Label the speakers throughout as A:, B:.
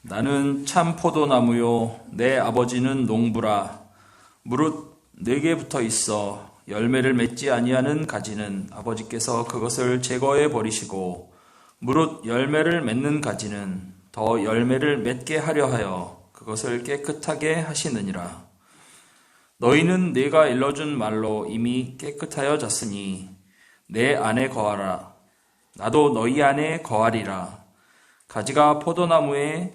A: 나는 참 포도나무요 내 아버지는 농부라. 무릇 내게 붙어 있어 열매를 맺지 아니하는 가지는 아버지께서 그것을 제거해 버리시고, 무릇 열매를 맺는 가지는 더 열매를 맺게 하려 하여 그것을 깨끗하게 하시느니라. 너희는 내가 일러준 말로 이미 깨끗하여졌으니 내 안에 거하라. 나도 너희 안에 거하리라. 가지가 포도나무에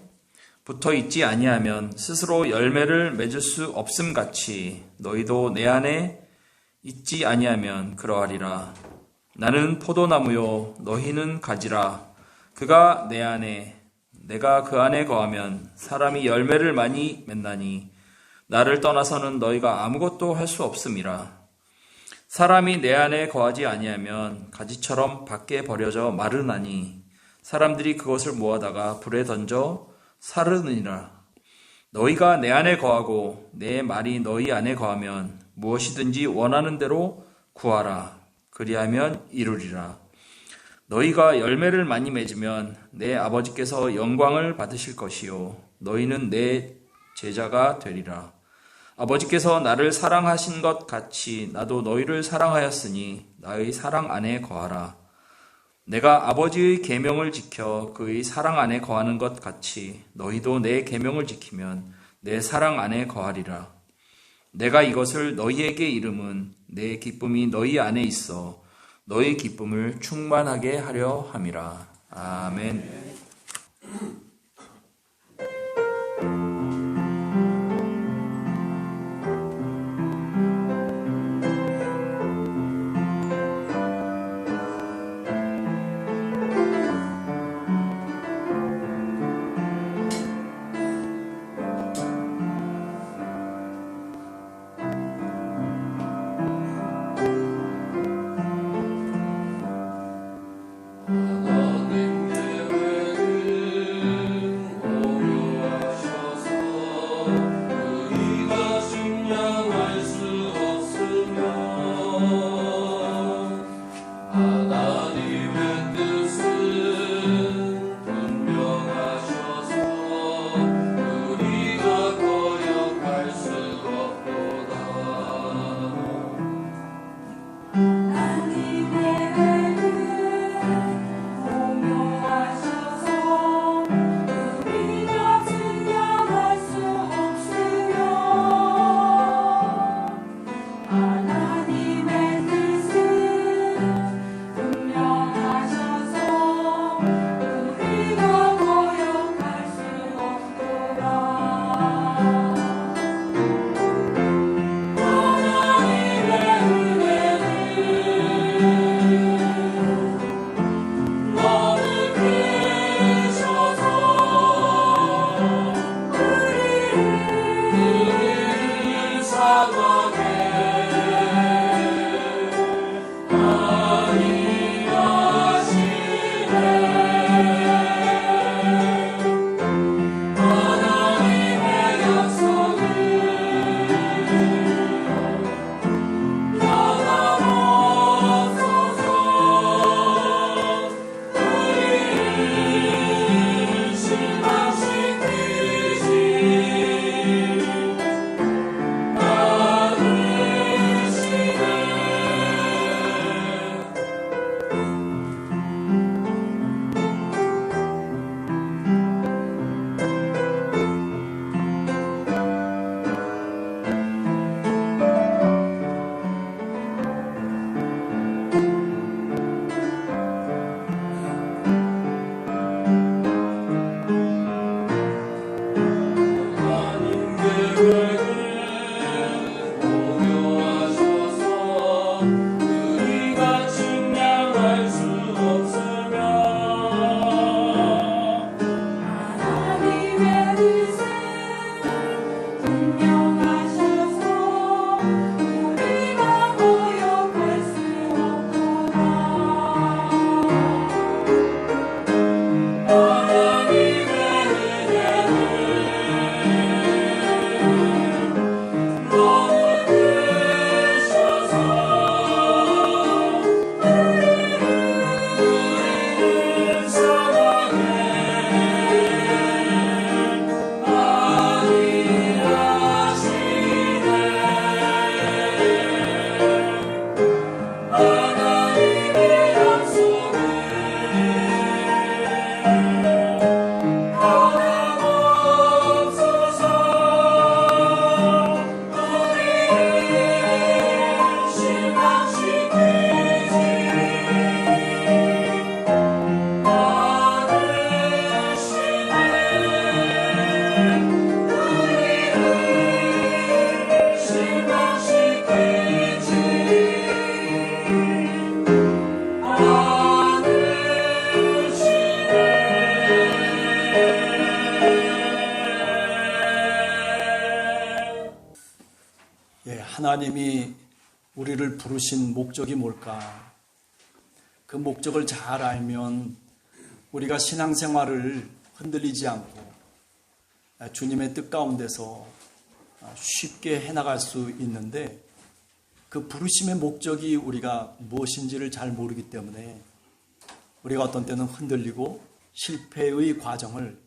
A: 붙어 있지 아니하면 스스로 열매를 맺을 수 없음 같이 너희도 내 안에 있지 아니하면 그러하리라. 나는 포도나무요 너희는 가지라. 그가 내 안에 내가 그 안에 거하면 사람이 열매를 많이 맺나니 나를 떠나서는 너희가 아무것도 할 수 없음이라. 사람이 내 안에 거하지 아니하면 가지처럼 밖에 버려져 마르나니 사람들이 그것을 모아다가 불에 던져 사르느니라. 너희가 내 안에 거하고 내 말이 너희 안에 거하면 무엇이든지 원하는 대로 구하라. 그리하면 이루리라. 너희가 열매를 많이 맺으면 내 아버지께서 영광을 받으실 것이요 너희는 내 제자가 되리라. 아버지께서 나를 사랑하신 것 같이 나도 너희를 사랑하였으니 나의 사랑 안에 거하라. 내가 아버지의 계명을 지켜 그의 사랑 안에 거하는 것 같이 너희도 내 계명을 지키면 내 사랑 안에 거하리라. 내가 이것을 너희에게 이름은 내 기쁨이 너희 안에 있어 너희 기쁨을 충만하게 하려 함이라. 아멘.
B: 하나님 예배를 하나님이 우리를 부르신 목적이 뭘까? 그 목적을 잘 알면 우리가 신앙생활을 흔들리지 않고 주님의 뜻 가운데서 쉽게 해나갈 수 있는데, 그 부르심의 목적이 우리가 무엇인지를 잘 모르기 때문에 우리가 어떤 때는 흔들리고 실패의 과정을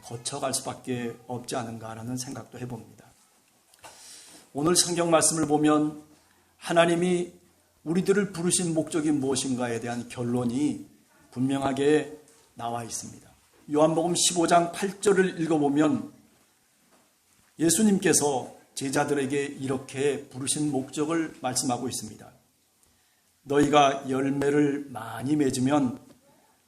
B: 거쳐갈 수밖에 없지 않은가라는 생각도 해봅니다. 오늘 성경 말씀을 보면 하나님이 우리들을 부르신 목적이 무엇인가에 대한 결론이 분명하게 나와 있습니다. 요한복음 15장 8절을 읽어보면 예수님께서 제자들에게 이렇게 부르신 목적을 말씀하고 있습니다. 너희가 열매를 많이 맺으면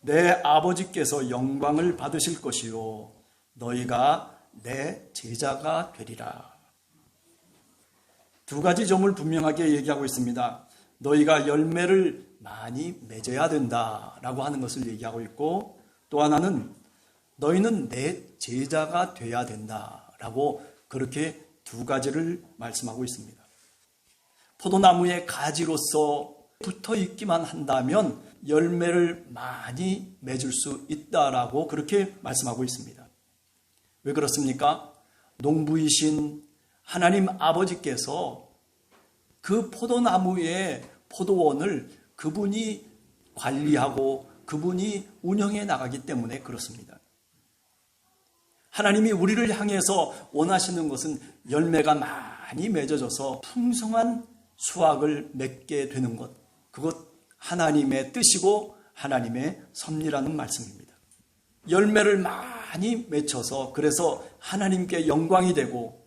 B: 내 아버지께서 영광을 받으실 것이요 너희가 내 제자가 되리라. 두 가지 점을 분명하게 얘기하고 있습니다. 너희가 열매를 많이 맺어야 된다라고 하는 것을 얘기하고 있고, 또 하나는 너희는 내 제자가 돼야 된다라고 그렇게 두 가지를 말씀하고 있습니다. 포도나무의 가지로서 붙어 있기만 한다면 열매를 많이 맺을 수 있다라고 그렇게 말씀하고 있습니다. 왜 그렇습니까? 농부이신 하나님 아버지께서 그 포도나무의 포도원을 그분이 관리하고 그분이 운영해 나가기 때문에 그렇습니다. 하나님이 우리를 향해서 원하시는 것은 열매가 많이 맺어져서 풍성한 수확을 맺게 되는 것, 그것 하나님의 뜻이고 하나님의 섭리라는 말씀입니다. 열매를 많이 맺혀서 그래서 하나님께 영광이 되고,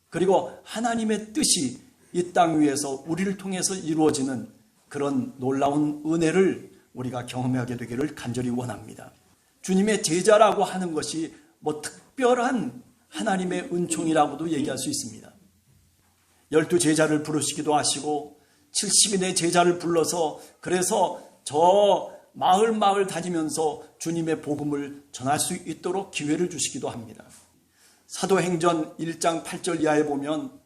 B: 그리고 하나님의 뜻이 이 땅 위에서 우리를 통해서 이루어지는 그런 놀라운 은혜를 우리가 경험하게 되기를 간절히 원합니다. 주님의 제자라고 하는 것이 특별한 하나님의 은총이라고도 얘기할 수 있습니다. 12제자를 부르시기도 하시고 70인의 제자를 불러서 그래서 저 마을 다니면서 주님의 복음을 전할 수 있도록 기회를 주시기도 합니다. 사도행전 1장 8절 이하에 보면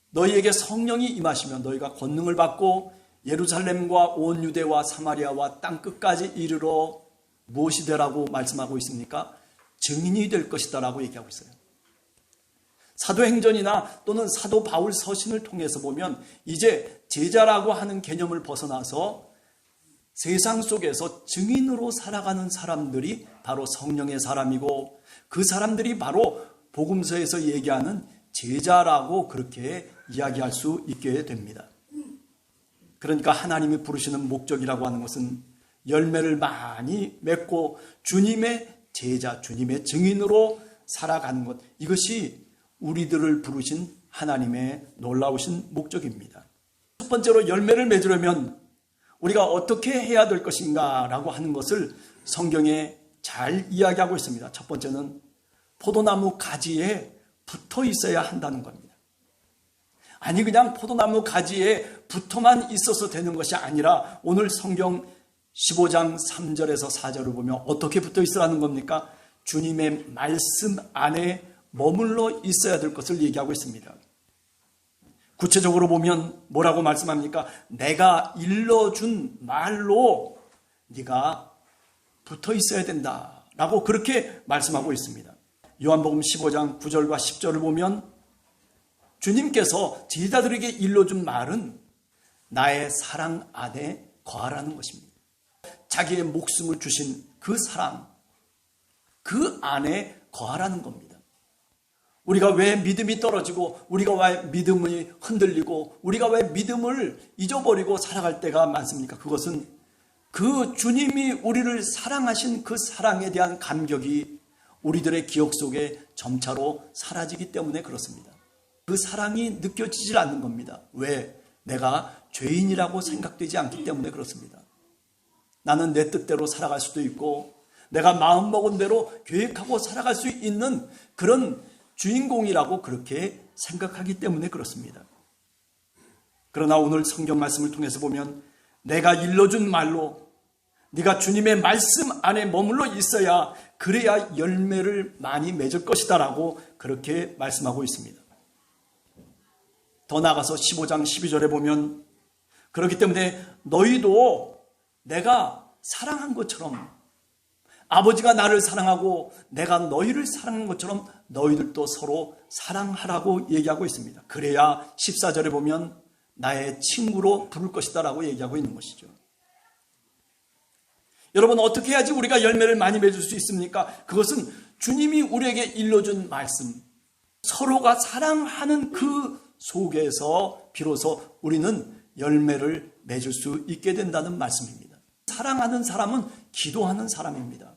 B: 너희에게 성령이 임하시면 너희가 권능을 받고 예루살렘과 온 유대와 사마리아와 땅끝까지 이르러 무엇이 되라고 말씀하고 있습니까? 증인이 될 것이다 라고 얘기하고 있어요. 사도행전이나 또는 사도 바울 서신을 통해서 보면 이제 제자라고 하는 개념을 벗어나서 세상 속에서 증인으로 살아가는 사람들이 바로 성령의 사람이고, 그 사람들이 바로 복음서에서 얘기하는 제자라고 그렇게 이야기할 수 있게 됩니다. 그러니까 하나님이 부르시는 목적이라고 하는 것은 열매를 많이 맺고 주님의 제자, 주님의 증인으로 살아가는 것, 이것이 우리들을 부르신 하나님의 놀라우신 목적입니다. 첫 번째로 열매를 맺으려면 우리가 어떻게 해야 될 것인가 라고 하는 것을 성경에 잘 이야기하고 있습니다. 첫 번째는 포도나무 가지에 붙어 있어야 한다는 겁니다. 아니 그냥 포도나무 가지에 붙어만 있어서 되는 것이 아니라 오늘 성경 15장 3절에서 4절을 보면 어떻게 붙어 있으라는 겁니까? 주님의 말씀 안에 머물러 있어야 될 것을 얘기하고 있습니다. 구체적으로 보면 뭐라고 말씀합니까? 내가 일러준 말로 네가 붙어 있어야 된다라고 그렇게 말씀하고 있습니다. 요한복음 15장 9절과 10절을 보면 주님께서 제자들에게 일러준 말은 나의 사랑 안에 거하라는 것입니다. 자기의 목숨을 주신 그 사랑, 그 안에 거하라는 겁니다. 우리가 왜 믿음이 떨어지고 우리가 왜 믿음이 흔들리고 우리가 왜 믿음을 잊어버리고 살아갈 때가 많습니까? 그것은 그 주님이 우리를 사랑하신 그 사랑에 대한 감격이 우리들의 기억 속에 점차로 사라지기 때문에 그렇습니다. 그 사랑이 느껴지질 않는 겁니다. 왜? 내가 죄인이라고 생각되지 않기 때문에 그렇습니다. 나는 내 뜻대로 살아갈 수도 있고 내가 마음먹은 대로 계획하고 살아갈 수 있는 그런 주인공이라고 그렇게 생각하기 때문에 그렇습니다. 그러나 오늘 성경 말씀을 통해서 보면 내가 일러준 말로 네가 주님의 말씀 안에 머물러 있어야 그래야 열매를 많이 맺을 것이다 라고 그렇게 말씀하고 있습니다. 더 나아가서 15장 12절에 보면 그렇기 때문에 너희도 내가 사랑한 것처럼 아버지가 나를 사랑하고 내가 너희를 사랑한 것처럼 너희들도 서로 사랑하라고 얘기하고 있습니다. 그래야 14절에 보면 나의 친구로 부를 것이다 라고 얘기하고 있는 것이죠. 여러분, 어떻게 해야지 우리가 열매를 많이 맺을 수 있습니까? 그것은 주님이 우리에게 일러준 말씀, 서로가 사랑하는 그 속에서 비로소 우리는 열매를 맺을 수 있게 된다는 말씀입니다. 사랑하는 사람은 기도하는 사람입니다.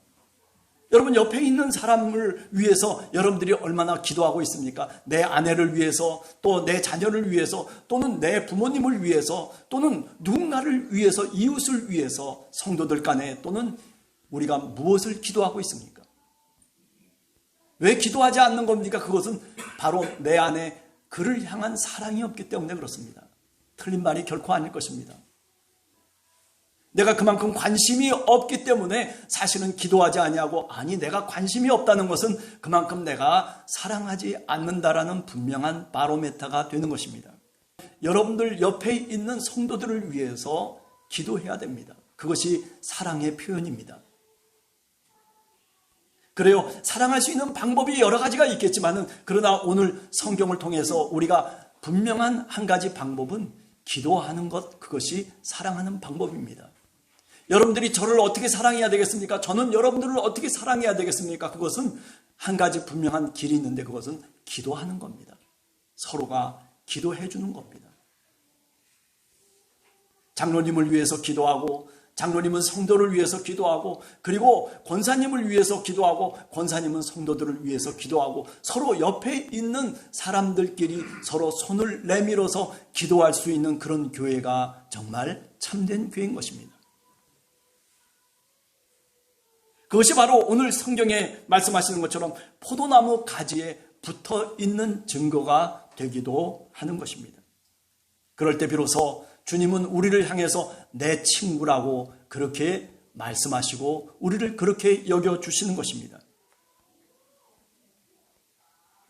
B: 여러분, 옆에 있는 사람을 위해서 여러분들이 얼마나 기도하고 있습니까? 내 아내를 위해서, 또 내 자녀를 위해서, 또는 내 부모님을 위해서, 또는 누군가를 위해서, 이웃을 위해서, 성도들 간에, 또는 우리가 무엇을 기도하고 있습니까? 왜 기도하지 않는 겁니까? 그것은 바로 내 안에 그를 향한 사랑이 없기 때문에 그렇습니다. 틀린 말이 결코 아닐 것입니다. 내가 그만큼 관심이 없기 때문에 사실은 기도하지 아니하고, 아니 내가 관심이 없다는 것은 그만큼 내가 사랑하지 않는다라는 분명한 바로메타가 되는 것입니다. 여러분들 옆에 있는 성도들을 위해서 기도해야 됩니다. 그것이 사랑의 표현입니다. 그래요. 사랑할 수 있는 방법이 여러 가지가 있겠지만은, 그러나 오늘 성경을 통해서 우리가 분명한 한 가지 방법은 기도하는 것, 그것이 사랑하는 방법입니다. 여러분들이 저를 어떻게 사랑해야 되겠습니까? 저는 여러분들을 어떻게 사랑해야 되겠습니까? 그것은 한 가지 분명한 길이 있는데, 그것은 기도하는 겁니다. 서로가 기도해 주는 겁니다. 장로님을 위해서 기도하고, 장로님은 성도를 위해서 기도하고, 그리고 권사님을 위해서 기도하고, 권사님은 성도들을 위해서 기도하고, 서로 옆에 있는 사람들끼리 서로 손을 내밀어서 기도할 수 있는 그런 교회가 정말 참된 교회인 것입니다. 그것이 바로 오늘 성경에 말씀하시는 것처럼 포도나무 가지에 붙어 있는 증거가 되기도 하는 것입니다. 그럴 때 비로소 주님은 우리를 향해서 내 친구라고 그렇게 말씀하시고 우리를 그렇게 여겨주시는 것입니다.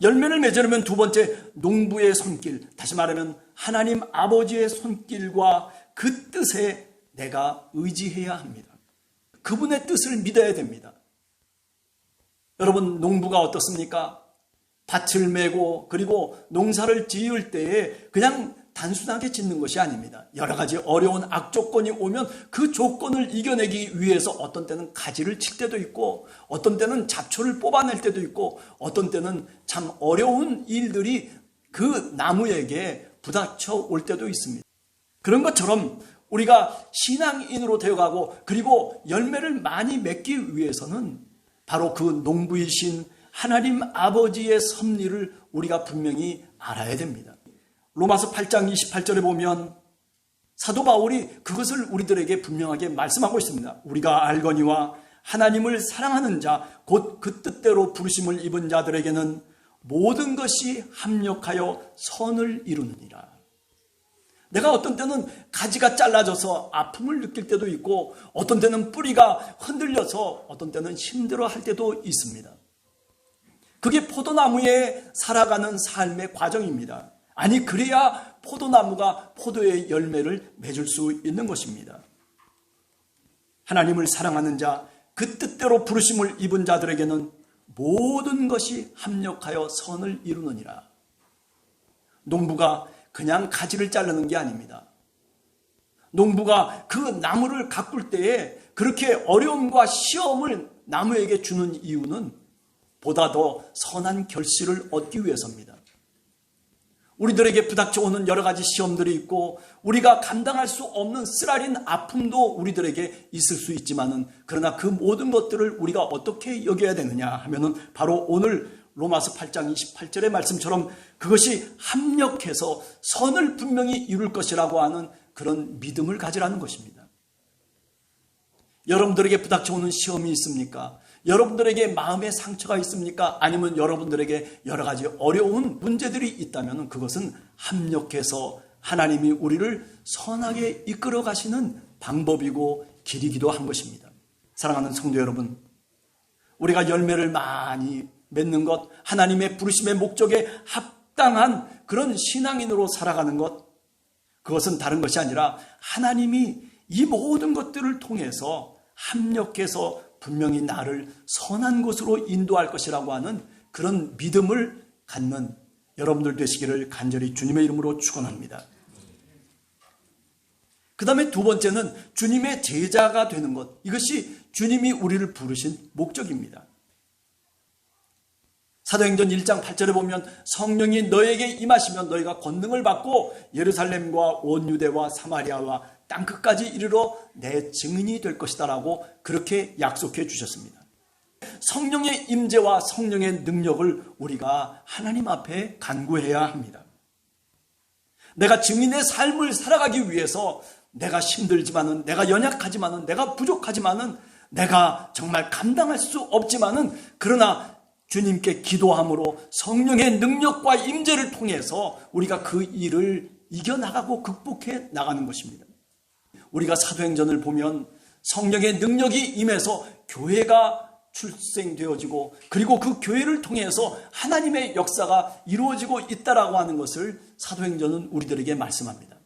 B: 열매를 맺으려면 두 번째, 농부의 손길, 다시 말하면 하나님 아버지의 손길과 그 뜻에 내가 의지해야 합니다. 그분의 뜻을 믿어야 됩니다. 여러분, 농부가 어떻습니까? 밭을 메고 그리고 농사를 지을 때에 그냥 단순하게 짓는 것이 아닙니다. 여러 가지 어려운 악조건이 오면 그 조건을 이겨내기 위해서 어떤 때는 가지를 칠 때도 있고, 어떤 때는 잡초를 뽑아낼 때도 있고, 어떤 때는 참 어려운 일들이 그 나무에게 부닥쳐 올 때도 있습니다. 그런 것처럼 우리가 신앙인으로 되어가고 그리고 열매를 많이 맺기 위해서는 바로 그 농부이신 하나님 아버지의 섭리를 우리가 분명히 알아야 됩니다. 로마서 8장 28절에 보면 사도 바울이 그것을 우리들에게 분명하게 말씀하고 있습니다. 우리가 알거니와 하나님을 사랑하는 자, 곧 그 뜻대로 부르심을 입은 자들에게는 모든 것이 합력하여 선을 이루느니라. 내가 어떤 때는 가지가 잘라져서 아픔을 느낄 때도 있고, 어떤 때는 뿌리가 흔들려서 어떤 때는 힘들어할 때도 있습니다. 그게 포도나무에 살아가는 삶의 과정입니다. 아니, 그래야 포도나무가 포도의 열매를 맺을 수 있는 것입니다. 하나님을 사랑하는 자, 그 뜻대로 부르심을 입은 자들에게는 모든 것이 합력하여 선을 이루느니라. 농부가 그냥 가지를 자르는 게 아닙니다. 농부가 그 나무를 가꿀 때에 그렇게 어려움과 시험을 나무에게 주는 이유는 보다 더 선한 결실을 얻기 위해서입니다. 우리들에게 부닥쳐오는 여러 가지 시험들이 있고, 우리가 감당할 수 없는 쓰라린 아픔도 우리들에게 있을 수 있지만은, 그러나 그 모든 것들을 우리가 어떻게 여겨야 되느냐 하면은 바로 오늘 로마서 8장 28절의 말씀처럼 그것이 합력해서 선을 분명히 이룰 것이라고 하는 그런 믿음을 가지라는 것입니다. 여러분들에게 부닥쳐오는 시험이 있습니까? 여러분들에게 마음의 상처가 있습니까? 아니면 여러분들에게 여러 가지 어려운 문제들이 있다면 그것은 합력해서 하나님이 우리를 선하게 이끌어 가시는 방법이고 길이기도 한 것입니다. 사랑하는 성도 여러분, 우리가 열매를 많이 맺는 것, 하나님의 부르심의 목적에 합당한 그런 신앙인으로 살아가는 것, 그것은 다른 것이 아니라 하나님이 이 모든 것들을 통해서 합력해서 분명히 나를 선한 곳으로 인도할 것이라고 하는 그런 믿음을 갖는 여러분들 되시기를 간절히 주님의 이름으로 축원합니다. 그 다음에 두 번째는 주님의 제자가 되는 것. 이것이 주님이 우리를 부르신 목적입니다. 사도행전 1장 8절에 보면 성령이 너에게 임하시면 너희가 권능을 받고 예루살렘과 온 유대와 사마리아와 땅끝까지 이르러 내 증인이 될 것이다 라고 그렇게 약속해 주셨습니다. 성령의 임재와 성령의 능력을 우리가 하나님 앞에 간구해야 합니다. 내가 증인의 삶을 살아가기 위해서 내가 힘들지만은, 내가 연약하지만은, 내가 부족하지만은, 내가 정말 감당할 수 없지만은, 그러나 주님께 기도함으로 성령의 능력과 임재를 통해서 우리가 그 일을 이겨나가고 극복해 나가는 것입니다. 우리가 사도행전을 보면 성령의 능력이 임해서 교회가 출생되어지고, 그리고 그 교회를 통해서 하나님의 역사가 이루어지고 있다라고 하는 것을 사도행전은 우리들에게 말씀합니다.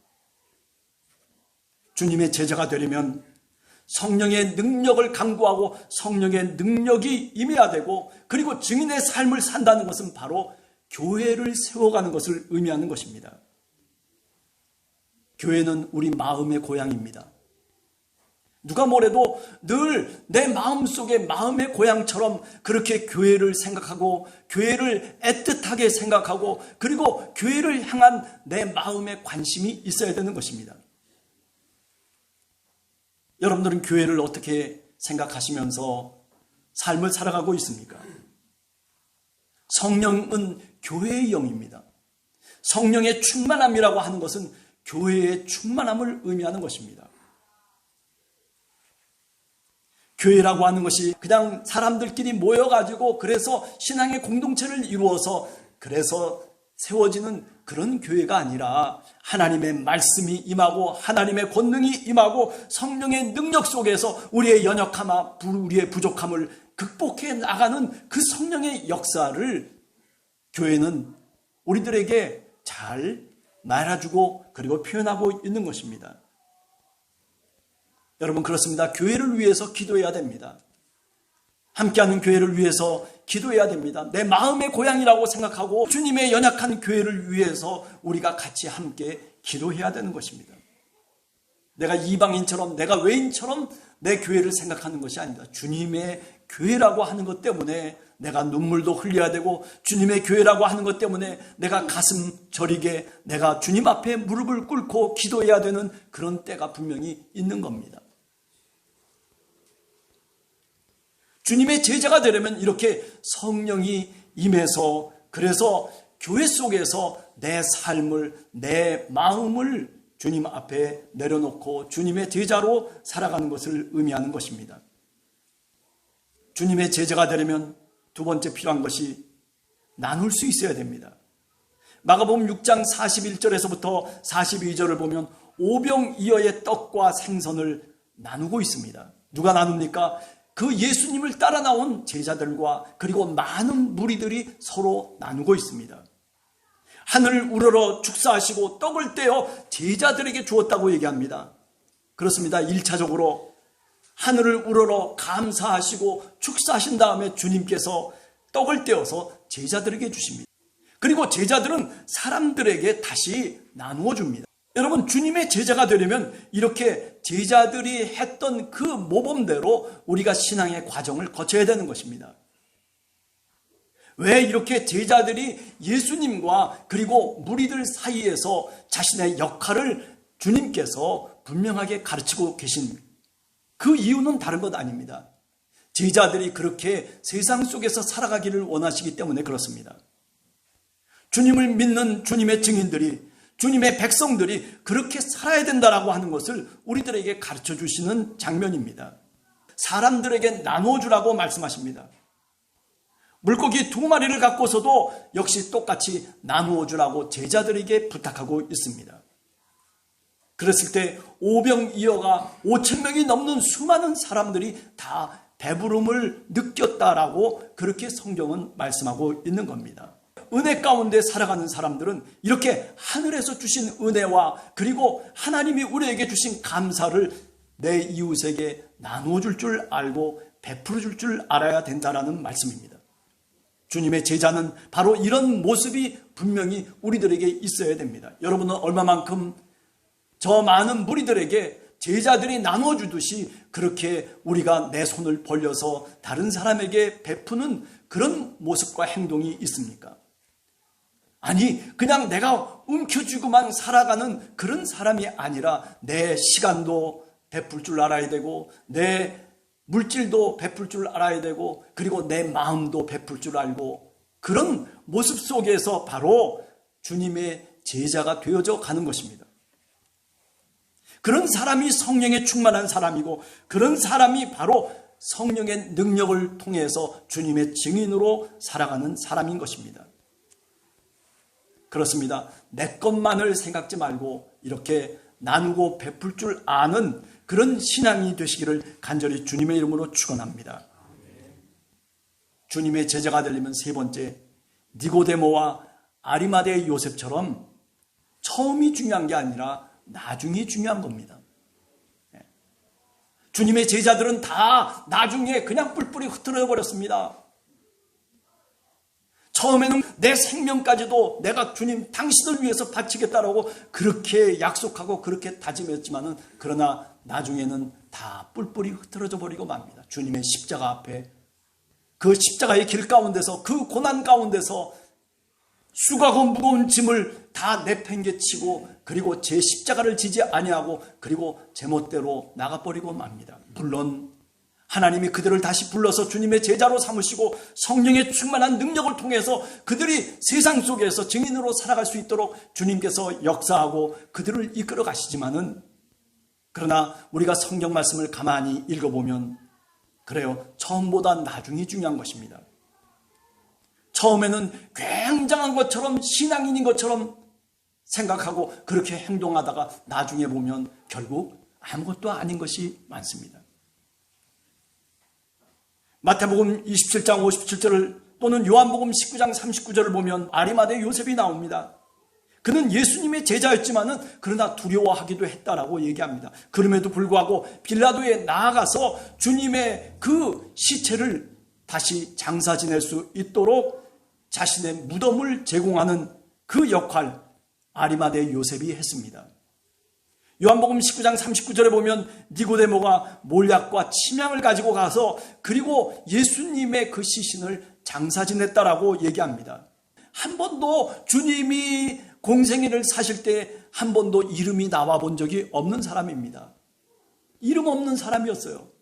B: 주님의 제자가 되려면 성령의 능력을 강구하고 성령의 능력이 임해야 되고, 그리고 증인의 삶을 산다는 것은 바로 교회를 세워가는 것을 의미하는 것입니다. 교회는 우리 마음의 고향입니다. 누가 뭐래도 늘 내 마음속에 마음의 고향처럼 그렇게 교회를 생각하고 교회를 애틋하게 생각하고 그리고 교회를 향한 내 마음의 관심이 있어야 되는 것입니다. 여러분들은 교회를 어떻게 생각하시면서 삶을 살아가고 있습니까? 성령은 교회의 영입니다. 성령의 충만함이라고 하는 것은 교회의 충만함을 의미하는 것입니다. 교회라고 하는 것이 그냥 사람들끼리 모여가지고 그래서 신앙의 공동체를 이루어서 그래서 세워지는 그런 교회가 아니라 하나님의 말씀이 임하고 하나님의 권능이 임하고 성령의 능력 속에서 우리의 연약함과 우리의 부족함을 극복해 나가는 그 성령의 역사를 교회는 우리들에게 잘 말해주고 그리고 표현하고 있는 것입니다. 여러분, 그렇습니다. 교회를 위해서 기도해야 됩니다. 함께하는 교회를 위해서 기도해야 됩니다. 내 마음의 고향이라고 생각하고 주님의 연약한 교회를 위해서 우리가 같이 함께 기도해야 되는 것입니다. 내가 이방인처럼 내가 외인처럼 내 교회를 생각하는 것이 아니다. 주님의 교회라고 하는 것 때문에 내가 눈물도 흘려야 되고 주님의 교회라고 하는 것 때문에 내가 가슴 저리게 내가 주님 앞에 무릎을 꿇고 기도해야 되는 그런 때가 분명히 있는 겁니다. 주님의 제자가 되려면 이렇게 성령이 임해서 그래서 교회 속에서 내 삶을 내 마음을 주님 앞에 내려놓고 주님의 제자로 살아가는 것을 의미하는 것입니다. 주님의 제자가 되려면 두 번째 필요한 것이 나눌 수 있어야 됩니다. 마가복음 6장 41절에서부터 42절을 보면 오병이어의 떡과 생선을 나누고 있습니다. 누가 나눕니까? 그 예수님을 따라 나온 제자들과 그리고 많은 무리들이 서로 나누고 있습니다. 하늘을 우러러 축사하시고 떡을 떼어 제자들에게 주었다고 얘기합니다. 그렇습니다. 1차적으로 하늘을 우러러 감사하시고 축사하신 다음에 주님께서 떡을 떼어서 제자들에게 주십니다. 그리고 제자들은 사람들에게 다시 나누어 줍니다. 여러분, 주님의 제자가 되려면 이렇게 제자들이 했던 그 모범대로 우리가 신앙의 과정을 거쳐야 되는 것입니다. 왜 이렇게 제자들이 예수님과 그리고 무리들 사이에서 자신의 역할을 주님께서 분명하게 가르치고 계신 그 이유는 다른 것 아닙니다. 제자들이 그렇게 세상 속에서 살아가기를 원하시기 때문에 그렇습니다. 주님을 믿는 주님의 증인들이 주님의 백성들이 그렇게 살아야 된다라고 하는 것을 우리들에게 가르쳐 주시는 장면입니다. 사람들에게 나눠주라고 말씀하십니다. 물고기 2마리를 갖고서도 역시 똑같이 나누어 주라고 제자들에게 부탁하고 있습니다. 그랬을 때 오병이어가 5,000명이 넘는 수많은 사람들이 다 배부름을 느꼈다라고 그렇게 성경은 말씀하고 있는 겁니다. 은혜 가운데 살아가는 사람들은 이렇게 하늘에서 주신 은혜와 그리고 하나님이 우리에게 주신 감사를 내 이웃에게 나눠줄 줄 알고 베풀어줄 줄 알아야 된다는 말씀입니다. 주님의 제자는 바로 이런 모습이 분명히 우리들에게 있어야 됩니다. 여러분은 얼마만큼 저 많은 무리들에게 제자들이 나눠주듯이 그렇게 우리가 내 손을 벌려서 다른 사람에게 베푸는 그런 모습과 행동이 있습니까? 아니, 그냥 내가 움켜쥐고만 살아가는 그런 사람이 아니라 내 시간도 베풀 줄 알아야 되고 내 물질도 베풀 줄 알아야 되고 그리고 내 마음도 베풀 줄 알고 그런 모습 속에서 바로 주님의 제자가 되어져 가는 것입니다. 그런 사람이 성령에 충만한 사람이고 그런 사람이 바로 성령의 능력을 통해서 주님의 증인으로 살아가는 사람인 것입니다. 그렇습니다. 내 것만을 생각지 말고 이렇게 나누고 베풀 줄 아는 그런 신앙이 되시기를 간절히 주님의 이름으로 축원합니다. 주님의 제자가 되려면 세 번째, 니고데모와 아리마대 요셉처럼 처음이 중요한 게 아니라 나중이 중요한 겁니다. 주님의 제자들은 다 나중에 그냥 뿔뿔이 흩어져 버렸습니다. 처음에는 내 생명까지도 내가 주님 당신을 위해서 바치겠다라고 그렇게 약속하고 그렇게 다짐했지만은 그러나 나중에는 다 뿔뿔이 흩어져 버리고 맙니다. 주님의 십자가 앞에 그 십자가의 길 가운데서 그 고난 가운데서 수고하고 무거운 짐을 다 내팽개치고 그리고 제 십자가를 지지 아니하고 그리고 제멋대로 나가버리고 맙니다. 물론 하나님이 그들을 다시 불러서 주님의 제자로 삼으시고 성령의 충만한 능력을 통해서 그들이 세상 속에서 증인으로 살아갈 수 있도록 주님께서 역사하고 그들을 이끌어 가시지만은 그러나 우리가 성경 말씀을 가만히 읽어보면 그래요. 처음보다 나중이 중요한 것입니다. 처음에는 굉장한 것처럼 신앙인인 것처럼 생각하고 그렇게 행동하다가 나중에 보면 결국 아무것도 아닌 것이 많습니다. 마태복음 27장 57절을 또는 요한복음 19장 39절을 보면 아리마대 요셉이 나옵니다. 그는 예수님의 제자였지만은 그러나 두려워하기도 했다라고 얘기합니다. 그럼에도 불구하고 빌라도에 나아가서 주님의 그 시체를 다시 장사 지낼 수 있도록 자신의 무덤을 제공하는 그 역할 아리마대 요셉이 했습니다. 요한복음 19장 39절에 보면 니고데모가 몰약과 침향을 가지고 가서 그리고 예수님의 그 시신을 장사 지냈다라고 얘기합니다. 한 번도 주님이 공생애를 사실 때 한 번도 이름이 나와 본 적이 없는 사람입니다. 이름 없는 사람이었어요.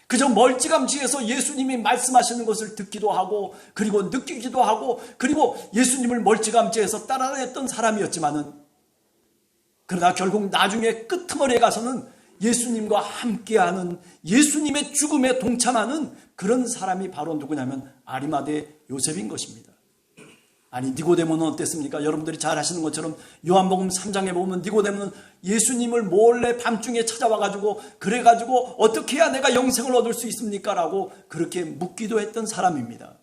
B: 그저 멀찌감치해서 예수님이 말씀하시는 것을 듣기도 하고 그리고 느끼기도 하고 그리고 예수님을 멀찌감치해서 따라했던 사람이었지만은 그러나 결국 나중에 끄트머리에 가서는 예수님과 함께하는 예수님의 죽음에 동참하는 그런 사람이 바로 누구냐면 아리마대 요셉인 것입니다. 아니 니고데모는 어땠습니까? 여러분들이 잘 아시는 것처럼 요한복음 3장에 보면 니고데모는 예수님을 몰래 밤중에 찾아와가지고 그래가지고 어떻게 해야 내가 영생을 얻을 수 있습니까? 라고 그렇게 묻기도 했던 사람입니다.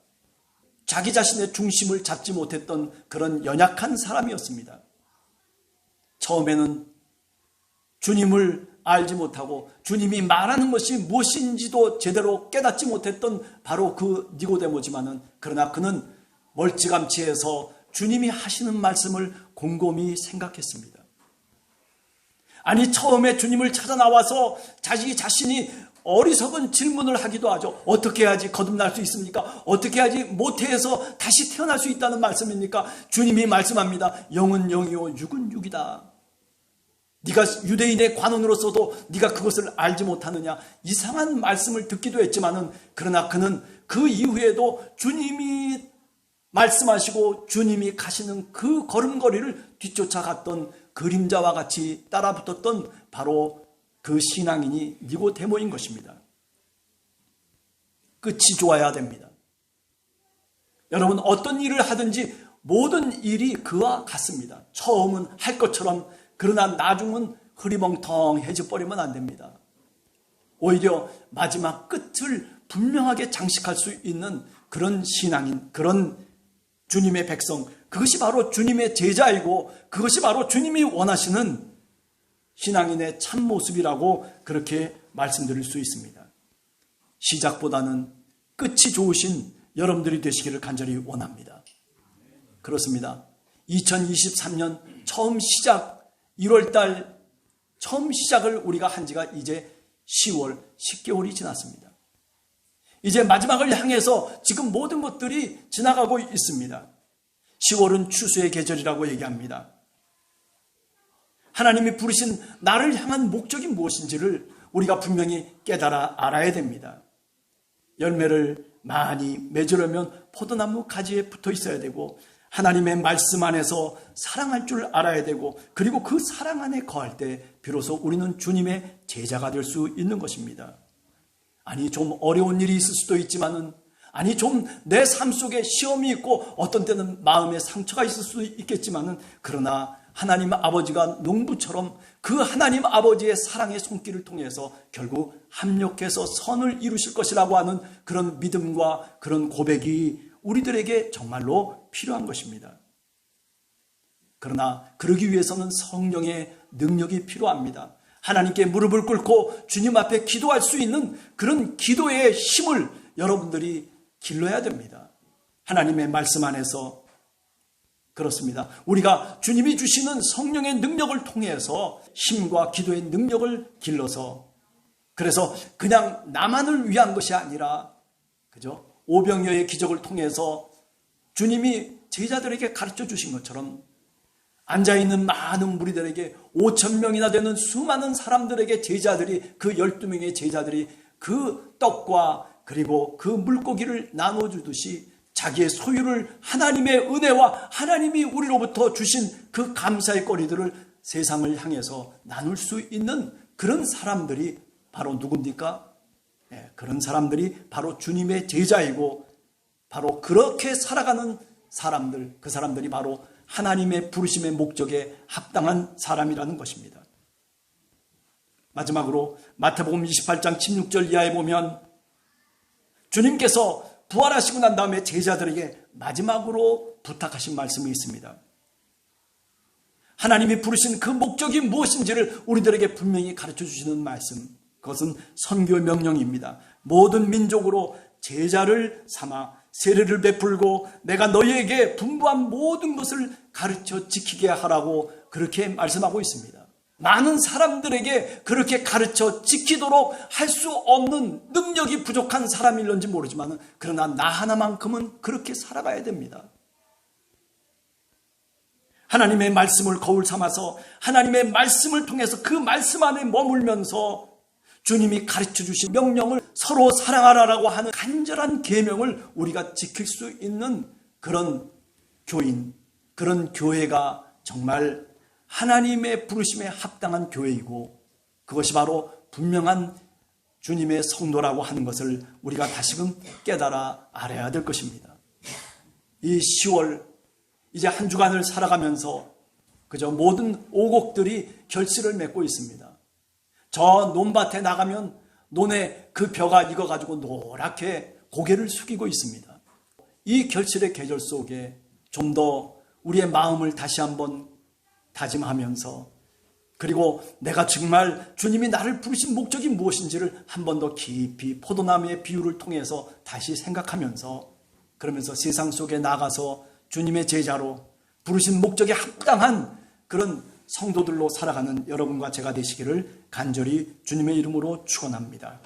B: 자기 자신의 중심을 잡지 못했던 그런 연약한 사람이었습니다. 처음에는 주님을 알지 못하고 주님이 말하는 것이 무엇인지도 제대로 깨닫지 못했던 바로 그 니고데모지만은 그러나 그는 멀찌감치해서 주님이 하시는 말씀을 곰곰이 생각했습니다. 아니 처음에 주님을 찾아 나와서 자신이 어리석은 질문을 하기도 하죠. 어떻게 해야지 거듭날 수 있습니까? 어떻게 해야지 모태에서 다시 태어날 수 있다는 말씀입니까? 주님이 말씀합니다. 영은 영이요 육은 육이다. 네가 유대인의 관원으로서도 네가 그것을 알지 못하느냐. 이상한 말씀을 듣기도 했지만은 그러나 그는 그 이후에도 주님이 말씀하시고 주님이 가시는 그 걸음걸이를 뒤쫓아갔던 그림자와 같이 따라붙었던 바로 그 신앙인이 니고데모인 것입니다. 끝이 좋아야 됩니다. 여러분 어떤 일을 하든지 모든 일이 그와 같습니다. 처음은 할 것처럼 그러나 나중은 흐리멍텅해져 버리면 안 됩니다. 오히려 마지막 끝을 분명하게 장식할 수 있는 그런 신앙인, 그런 주님의 백성, 그것이 바로 주님의 제자이고 그것이 바로 주님이 원하시는 신앙인의 참모습이라고 그렇게 말씀드릴 수 있습니다. 시작보다는 끝이 좋으신 여러분들이 되시기를 간절히 원합니다. 그렇습니다. 2023년 처음 시작 1월달 처음 시작을 우리가 한 지가 이제 10월 10개월이 지났습니다. 이제 마지막을 향해서 지금 모든 것들이 지나가고 있습니다. 10월은 추수의 계절이라고 얘기합니다. 하나님이 부르신 나를 향한 목적이 무엇인지를 우리가 분명히 깨달아 알아야 됩니다. 열매를 많이 맺으려면 포도나무 가지에 붙어 있어야 되고 하나님의 말씀 안에서 사랑할 줄 알아야 되고 그리고 그 사랑 안에 거할 때 비로소 우리는 주님의 제자가 될 수 있는 것입니다. 아니 좀 어려운 일이 있을 수도 있지만은 아니 좀 내 삶 속에 시험이 있고 어떤 때는 마음에 상처가 있을 수도 있겠지만은 그러나 하나님 아버지가 농부처럼 그 하나님 아버지의 사랑의 손길을 통해서 결국 합력해서 선을 이루실 것이라고 하는 그런 믿음과 그런 고백이 우리들에게 정말로 필요한 것입니다. 그러나 그러기 위해서는 성령의 능력이 필요합니다. 하나님께 무릎을 꿇고 주님 앞에 기도할 수 있는 그런 기도의 힘을 여러분들이 길러야 됩니다. 하나님의 말씀 안에서 그렇습니다. 우리가 주님이 주시는 성령의 능력을 통해서 힘과 기도의 능력을 길러서 그래서 그냥 나만을 위한 것이 아니라 그죠? 오병이어의 기적을 통해서 주님이 제자들에게 가르쳐 주신 것처럼 앉아있는 많은 무리들에게 5,000명이나 되는 수많은 사람들에게 제자들이 그 12명의 제자들이 그 떡과 그리고 그 물고기를 나눠주듯이 자기의 소유를 하나님의 은혜와 하나님이 우리로부터 주신 그 감사의 거리들을 세상을 향해서 나눌 수 있는 그런 사람들이 바로 누굽니까? 네, 그런 사람들이 바로 주님의 제자이고 바로 그렇게 살아가는 사람들, 그 사람들이 바로 하나님의 부르심의 목적에 합당한 사람이라는 것입니다. 마지막으로 마태복음 28장 16절 이하에 보면 주님께서 부활하시고 난 다음에 제자들에게 마지막으로 부탁하신 말씀이 있습니다. 하나님이 부르신 그 목적이 무엇인지를 우리들에게 분명히 가르쳐 주시는 말씀, 그것은 선교의 명령입니다. 모든 민족으로 제자를 삼아 세례를 베풀고 내가 너희에게 분부한 모든 것을 가르쳐 지키게 하라고 그렇게 말씀하고 있습니다. 많은 사람들에게 그렇게 가르쳐 지키도록 할 수 없는 능력이 부족한 사람일런지 모르지만 그러나 나 하나만큼은 그렇게 살아가야 됩니다. 하나님의 말씀을 거울 삼아서 하나님의 말씀을 통해서 그 말씀 안에 머물면서 주님이 가르쳐 주신 명령을 서로 사랑하라라고 하는 간절한 계명을 우리가 지킬 수 있는 그런 교인, 그런 교회가 정말 하나님의 부르심에 합당한 교회이고 그것이 바로 분명한 주님의 성도라고 하는 것을 우리가 다시금 깨달아 알아야 될 것입니다. 이 10월 이제 한 주간을 살아가면서 그저 모든 오곡들이 결실을 맺고 있습니다. 저 논밭에 나가면 논에 그 벼가 익어가지고 노랗게 고개를 숙이고 있습니다. 이 결실의 계절 속에 좀 더 우리의 마음을 다시 한번 다짐하면서 그리고 내가 정말 주님이 나를 부르신 목적이 무엇인지를 한 번 더 깊이 포도나무의 비유를 통해서 다시 생각하면서 그러면서 세상 속에 나가서 주님의 제자로 부르신 목적에 합당한 그런 성도들로 살아가는 여러분과 제가 되시기를 간절히 주님의 이름으로 축원합니다.